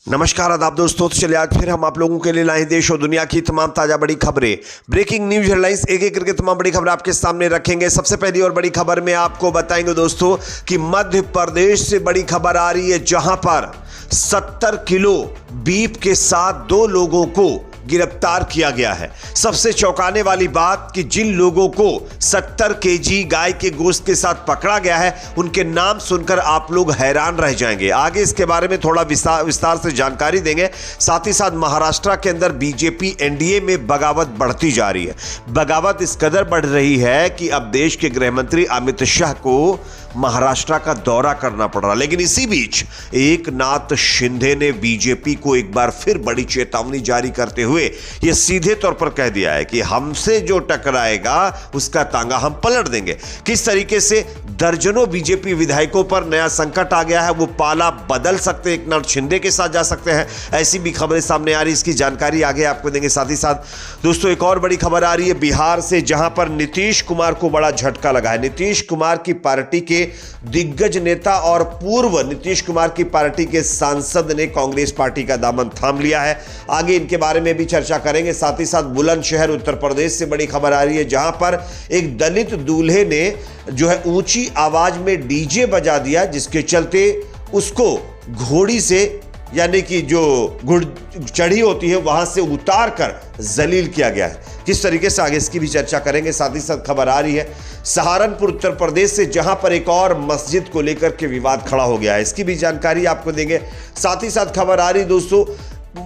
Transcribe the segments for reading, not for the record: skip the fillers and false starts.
नमस्कार आदाब दोस्तों, तो चलिए आज फिर हम आप लोगों के लिए लाए देश और दुनिया की तमाम ताजा बड़ी खबरें, ब्रेकिंग न्यूज हेडलाइंस, एक एक करके तमाम बड़ी खबरें आपके सामने रखेंगे। सबसे पहली और बड़ी खबर में आपको बताएंगे दोस्तों कि मध्य प्रदेश से बड़ी खबर आ रही है, जहां पर 70 किलो बीफ के साथ 2 लोगों को गिरफ्तार किया गया है। सबसे चौंकाने वाली बात कि जिन लोगों को 70 केजी गाय के गोश्त के साथ पकड़ा गया है, उनके नाम सुनकर आप लोग हैरान रह जाएंगे। आगे इसके बारे में थोड़ा विस्तार से जानकारी देंगे। साथ ही साथ महाराष्ट्र के अंदर बीजेपी एनडीए में बगावत बढ़ती जा रही है। बगावत इस कदर बढ़ रही है कि अब देश के गृह मंत्री अमित शाह को महाराष्ट्र का दौरा करना पड़ रहा। लेकिन इसी बीच एकनाथ शिंदे ने बीजेपी को एक बार फिर बड़ी चेतावनी जारी करते हुए यह सीधे तौर पर कह दिया है कि हमसे जो टकराएगा उसका तांगा हम पलट देंगे। किस तरीके से दर्जनों बीजेपी विधायकों पर नया संकट आ गया है, वो पाला बदल सकते हैं, एकनाथ शिंदे के साथ जा सकते हैं, ऐसी भी खबरें सामने आ रही। इसकी जानकारी आगे आपको देंगे। साथ ही साथ दोस्तों एक और बड़ी खबर आ रही है बिहार से, जहां पर नीतीश कुमार को बड़ा झटका लगा है। नीतीश कुमार की पार्टी के दिग्गज नेता और पूर्व नीतीश कुमार की पार्टी के सांसद ने कांग्रेस पार्टी का दामन थाम लिया है। आगे इनके बारे में भी चर्चा करेंगे। साथ ही साथ बुलंदशहर उत्तर प्रदेश से बड़ी खबर आ रही है, जहां पर एक दलित दूल्हे ने जो है ऊंची आवाज में डीजे बजा दिया, जिसके चलते उसको घोड़ी से यानी कि जो घुड़ चढ़ी होती है वहां से उतार कर जलील किया गया है। किस तरीके से, आगे इसकी भी चर्चा करेंगे। साथ ही साथ खबर आ रही है सहारनपुर उत्तर प्रदेश से, जहां पर एक और मस्जिद को लेकर के विवाद खड़ा हो गया है, इसकी भी जानकारी आपको देंगे। साथ ही साथ खबर आ रही दोस्तों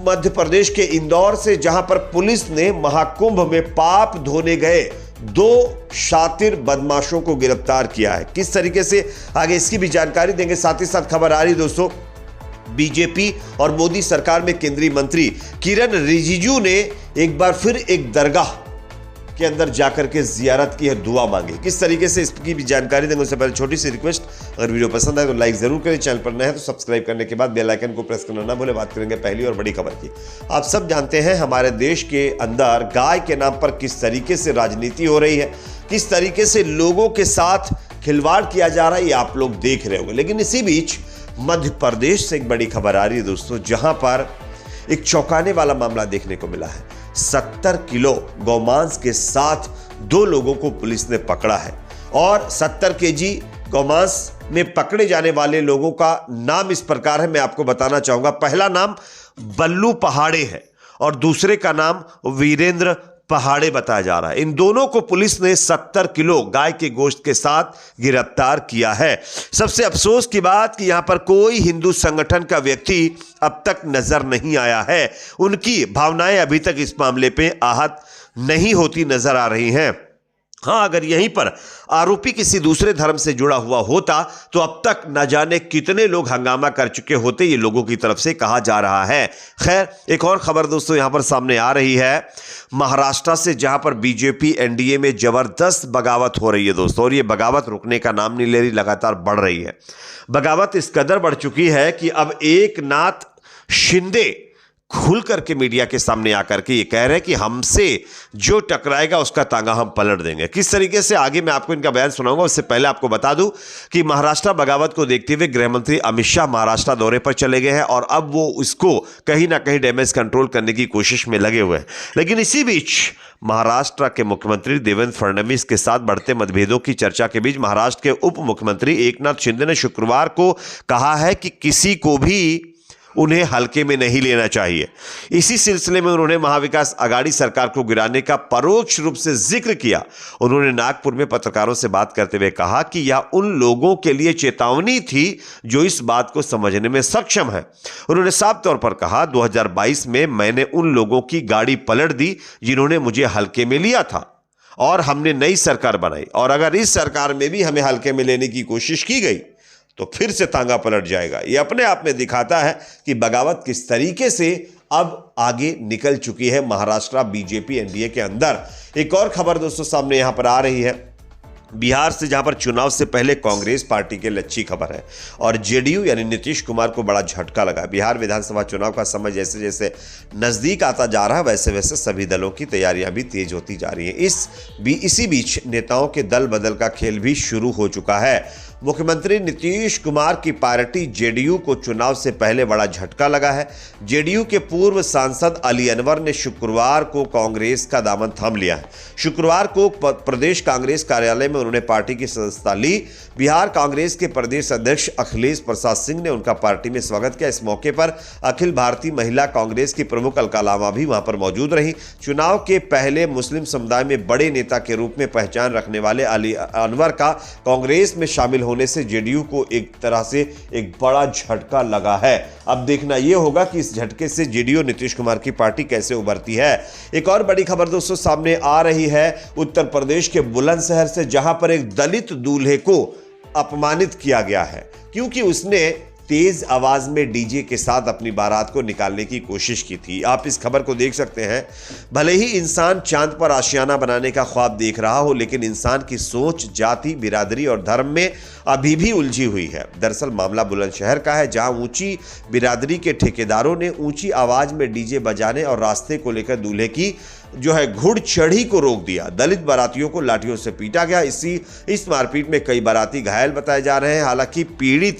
मध्य प्रदेश के इंदौर से, जहां पर पुलिस ने महाकुंभ में पाप धोने गए 2 शातिर बदमाशों को गिरफ्तार किया है। किस तरीके से, आगे इसकी भी जानकारी देंगे। साथ ही साथ खबर आ रही दोस्तों बीजेपी और मोदी सरकार में केंद्रीय मंत्री किरण रिजिजू ने एक बार फिर एक दरगाह के अंदर जाकर के जियारत की है, दुआ मांगी। किस तरीके से, इसकी भी जानकारी देंगे। उससे पहले छोटी सी रिक्वेस्ट, अगर वीडियो पसंद आए तो लाइक जरूर करें, चैनल पर नए हैं तो सब्सक्राइब करने के बाद बेल आइकन को प्रेस करना ना भूलें। बात करेंगे पहली और बड़ी खबर की। आप सब जानते हैं हमारे देश के अंदर गाय के नाम पर किस तरीके से राजनीति हो रही है, किस तरीके से लोगों के साथ खिलवाड़ किया जा रहा है, ये आप लोग देख रहे होंगे। लेकिन इसी बीच मध्य प्रदेश से एक बड़ी खबर आ रही है दोस्तों, जहां पर एक चौंकाने वाला मामला देखने को मिला है। 70 किलो गौमांस के साथ 2 लोगों को पुलिस ने पकड़ा है और 70 केजी गौमांस में पकड़े जाने वाले लोगों का नाम इस प्रकार है, मैं आपको बताना चाहूंगा। पहला नाम बल्लू पहाड़े है और दूसरे का नाम वीरेंद्र पहाड़े बताया जा रहा है। इन दोनों को पुलिस ने 70 किलो गाय के गोश्त के साथ गिरफ्तार किया है। सबसे अफसोस की बात कि यहां पर कोई हिंदू संगठन का व्यक्ति अब तक नजर नहीं आया है। उनकी भावनाएं अभी तक इस मामले पे आहत नहीं होती नजर आ रही हैं। हाँ, अगर यहीं पर आरोपी किसी दूसरे धर्म से जुड़ा हुआ होता तो अब तक न जाने कितने लोग हंगामा कर चुके होते, ये लोगों की तरफ से कहा जा रहा है। खैर, एक और खबर दोस्तों यहां पर सामने आ रही है महाराष्ट्र से, जहां पर बीजेपी एनडीए में जबरदस्त बगावत हो रही है दोस्तों, और ये बगावत रुकने का नाम नहीं ले रही, लगातार बढ़ रही है। बगावत इस कदर बढ़ चुकी है कि अब एकनाथ शिंदे खुल करके मीडिया के सामने आकर के ये कह रहे हैं कि हमसे जो टकराएगा उसका तांगा हम पलट देंगे। किस तरीके से, आगे मैं आपको इनका बयान सुनाऊंगा। उससे पहले आपको बता दूं कि महाराष्ट्र बगावत को देखते हुए गृह मंत्री अमित शाह महाराष्ट्र दौरे पर चले गए हैं और अब वो इसको कहीं ना कहीं डैमेज कंट्रोल करने की कोशिश में लगे हुए हैं। लेकिन इसी बीच महाराष्ट्र के मुख्यमंत्री देवेंद्र फडणवीस के साथ बढ़ते मतभेदों की चर्चा के बीच महाराष्ट्र के उप मुख्यमंत्री एकनाथ शिंदे ने शुक्रवार को कहा है कि किसी को भी उन्हें हल्के में नहीं लेना चाहिए। इसी सिलसिले में उन्होंने महाविकास आघाड़ी सरकार को गिराने का परोक्ष रूप से जिक्र किया। उन्होंने नागपुर में पत्रकारों से बात करते हुए कहा कि यह उन लोगों के लिए चेतावनी थी जो इस बात को समझने में सक्षम है। उन्होंने साफ तौर पर कहा, 2022 में मैंने उन लोगों की गाड़ी पलट दी जिन्होंने मुझे हल्के में लिया था और हमने नई सरकार बनाई, और अगर इस सरकार में भी हमें हल्के में लेने की कोशिश की गई तो फिर से तांगा पलट जाएगा। यह अपने आप में दिखाता है कि बगावत किस तरीके से अब आगे निकल चुकी है महाराष्ट्र बीजेपी एनडीए के अंदर। एक और खबर दोस्तों सामने यहां पर आ रही है बिहार से, जहां पर चुनाव से पहले कांग्रेस पार्टी के लिए अच्छी खबर है और जेडीयू यानी नीतीश कुमार को बड़ा झटका लगा। बिहार विधानसभा चुनाव का समय जैसे जैसे नजदीक आता जा रहा है, वैसे वैसे सभी दलों की तैयारियां भी तेज होती जा रही हैं। इसी बीच नेताओं के दल बदल का खेल भी शुरू हो चुका है। मुख्यमंत्री नीतीश कुमार की पार्टी जेडीयू को चुनाव से पहले बड़ा झटका लगा है। जेडीयू के पूर्व सांसद अली अनवर ने शुक्रवार को कांग्रेस का दामन थाम लिया है। शुक्रवार को प्रदेश कांग्रेस कार्यालय में उन्होंने पार्टी की सदस्यता ली। बिहार कांग्रेस के प्रदेश अध्यक्ष अखिलेश प्रसाद सिंह ने उनका पार्टी में स्वागत किया। इस मौके पर अखिल भारतीय महिला कांग्रेस की प्रमुख अलका लामा भी वहां पर मौजूद रही। चुनाव के पहले मुस्लिम समुदाय में बड़े नेता के रूप में पहचान रखने वाले अली अनवर का कांग्रेस में शामिल होने से जेडीयू को एक तरह से एक बड़ा झटका लगा है। अब देखना यह होगा कि इस झटके से जेडीयू नीतीश कुमार की पार्टी कैसे उभरती है। एक और बड़ी खबर दोस्तों सामने आ रही है उत्तर प्रदेश के बुलंदशहर से, जहां पर एक दलित दूल्हे को अपमानित किया गया है क्योंकि उसने तेज आवाज में डीजे के साथ अपनी बारात को निकालने की कोशिश की थी। आप इस खबर को देख सकते हैं। भले ही इंसान चांद पर आशियाना बनाने का ख्वाब देख रहा हो, लेकिन इंसान की सोच जाति, बिरादरी और धर्म में अभी भी उलझी हुई है। दरअसल मामला बुलंदशहर का है, जहां ऊंची बिरादरी के ठेकेदारों ने ऊंची आवाज में डीजे बजाने और रास्ते को लेकर दूल्हे की घुड़ चढ़ी को रोक दिया। दलित बारातियों को लाठियों से पीटा गया। इस मारपीट में कई बाराती घायल बताए जा रहे हैं। हालांकि पीड़ित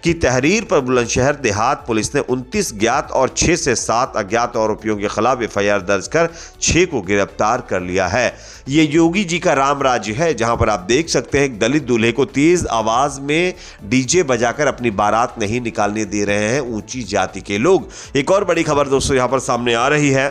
की तहरीर पर बुलंदशहर देहात पुलिस ने 29 ज्ञात और 6 से 7 अज्ञात आरोपियों के खिलाफ एफआईआर दर्ज कर 6 को गिरफ्तार कर लिया है। ये योगी जी का राम राज्य है, जहां पर आप देख सकते हैं दलित दूल्हे को तेज आवाज में डीजे बजाकर अपनी बारात नहीं निकालने दे रहे हैं ऊंची जाति के लोग। एक और बड़ी खबर दोस्तों यहां पर सामने आ रही है।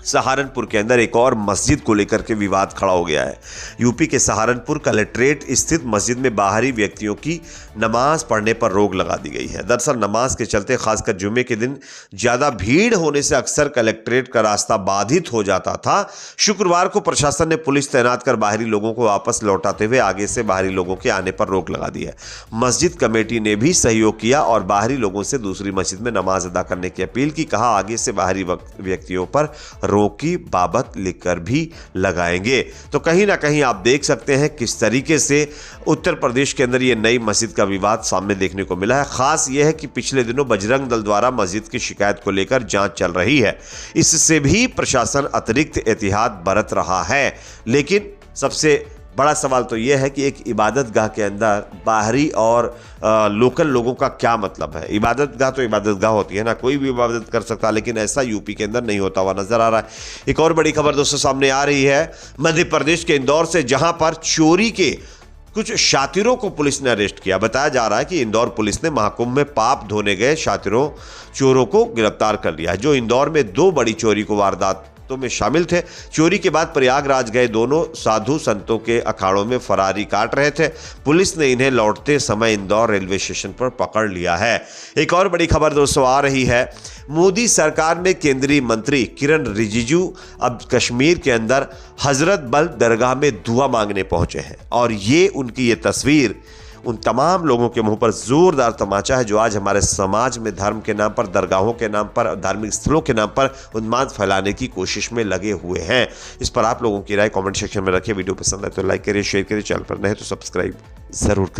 सहारनपुर के अंदर एक और मस्जिद को लेकर के विवाद खड़ा हो गया है। यूपी के सहारनपुर कलेक्ट्रेट स्थित मस्जिद में बाहरी व्यक्तियों की नमाज पढ़ने पर रोक लगा दी गई है। दरअसल नमाज के चलते खासकर जुम्मे के दिन ज़्यादा भीड़ होने से अक्सर कलेक्ट्रेट का रास्ता बाधित हो जाता था। शुक्रवार को प्रशासन ने पुलिस तैनात कर बाहरी लोगों को वापस लौटाते हुए आगे से बाहरी लोगों के आने पर रोक लगा दी है। मस्जिद कमेटी ने भी सहयोग किया और बाहरी लोगों से दूसरी मस्जिद में नमाज अदा करने की अपील की। कहा आगे से बाहरी व्यक्तियों पर रोक की बाबत लिखकर भी लगाएंगे। तो कहीं ना कहीं आप देख सकते हैं किस तरीके से उत्तर प्रदेश के अंदर ये नई मस्जिद का विवाद सामने देखने को मिला है। खास यह है कि पिछले दिनों बजरंग दल द्वारा मस्जिद की शिकायत को लेकर जांच चल रही है। इससे भी प्रशासन अतिरिक्त एहतियात बरत रहा है। लेकिन सबसे बड़ा सवाल तो यह है कि एक इबादत गाह के अंदर बाहरी और लोकल लोगों का क्या मतलब है। इबादत गाह तो इबादत गाह होती है ना, कोई भी इबादत कर सकता है, लेकिन ऐसा यूपी के अंदर नहीं होता हुआ नजर आ रहा है। एक और बड़ी खबर दोस्तों सामने आ रही है मध्य प्रदेश के इंदौर से, जहां पर चोरी के कुछ शातिरों को पुलिस ने अरेस्ट किया। बताया जा रहा है कि इंदौर पुलिस ने महाकुंभ में पाप धोने गए चोरों को गिरफ्तार कर लिया है, जो इंदौर में 2 बड़ी चोरी को वारदात में शामिल थे। चोरी के बाद प्रयागराज गए दोनों साधु संतों के अखाड़ों में फरारी काट रहे थे। पुलिस ने इन्हें लौटते समय इंदौर रेलवे स्टेशन पर पकड़ लिया है। एक और बड़ी खबर दोस्तों आ रही है। मोदी सरकार में केंद्रीय मंत्री किरण रिजिजू अब कश्मीर के अंदर हजरत बल दरगाह में दुआ मांगने पहुंचे हैं और ये उनकी ये तस्वीर उन तमाम लोगों के मुंह पर जोरदार तमाचा है जो आज हमारे समाज में धर्म के नाम पर, दरगाहों के नाम पर, धार्मिक स्थलों के नाम पर उन्माद फैलाने की कोशिश में लगे हुए हैं। इस पर आप लोगों की राय कमेंट सेक्शन में रखिए। वीडियो पसंद आए तो लाइक करिए, शेयर करिए, चैनल पर नए तो सब्सक्राइब जरूर करिए।